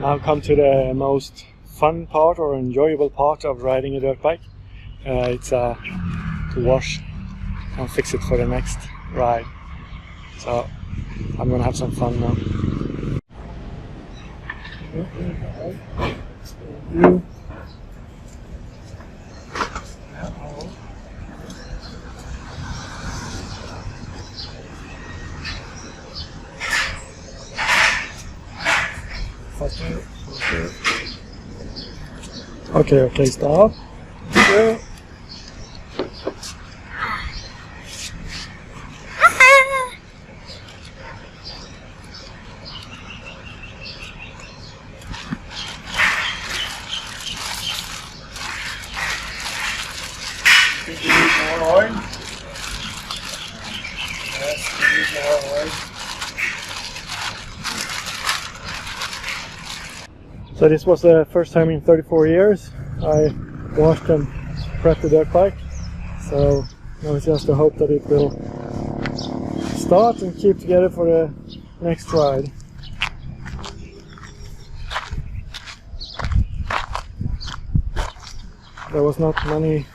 Now come to the most fun part or enjoyable part of riding a dirt bike. It's to wash and fix it for the next ride. So I'm gonna have some fun now. Okay, stop. Yeah. Think you need more oil? Yes, you need more oil. So this was the first time in 34 years I washed and prepped the dirt bike. So now it's just to hope that it will start and keep together for the next ride. There was not many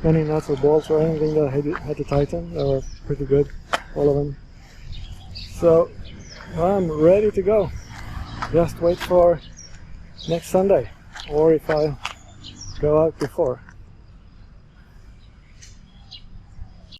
nuts or bolts or anything that I had to tighten. They were pretty good, all of them. So I'm ready to go. Just wait for next Sunday, or if I go out before.